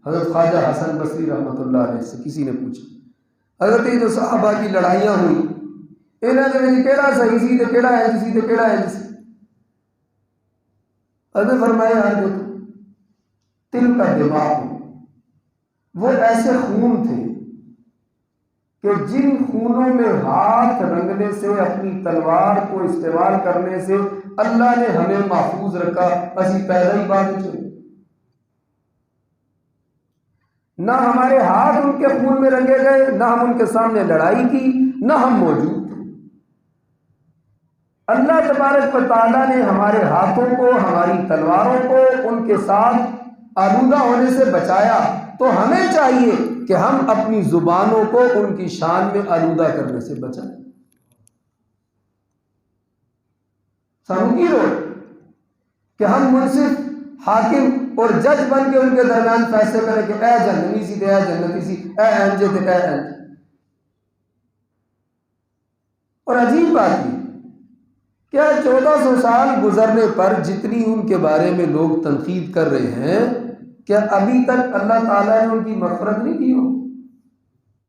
حضرت خواجہ حسن بصری رحمۃ اللہ علیہ سے کسی نے پوچھا، حضرت یہ جو صحابہ کی لڑائیاں ہوئی انہاں دے وچ کیڑا صحیح سی تے کیڑا انج سی تے کیڑا انج سی؟ حضرت فرمایا یار دیکھو تل کا دماغ، وہ ایسے خون تھے کہ جن خونوں میں ہاتھ رنگنے سے، اپنی تلوار کو استعمال کرنے سے اللہ نے ہمیں محفوظ رکھا، اسی پیدا ہی بعد میں نہ ہمارے ہاتھ ان کے خون میں رنگے گئے، نہ ہم ان کے سامنے لڑائی کی، نہ ہم موجود تھے۔ اللہ تبارک و تعالیٰ نے ہمارے ہاتھوں کو، ہماری تلواروں کو ان کے ساتھ آلودہ ہونے سے بچایا، تو ہمیں چاہیے کہ ہم اپنی زبانوں کو ان کی شان میں آلودہ کرنے سے بچائیں۔ سانو کی لوڑ کہ ہم منصف، حاکم اور جج بن کے ان کے درمیان فیصلے کریں کہ اے جنتی سی تے اے جنتی سی، اے انجے تے اے انج۔ اور عجیب بات یہ کیا 1400 سال گزرنے پر جتنی ان کے بارے میں لوگ تنقید کر رہے ہیں، کیا ابھی تک اللہ تعالیٰ نے ان کی مغفرت نہیں کی ہو؟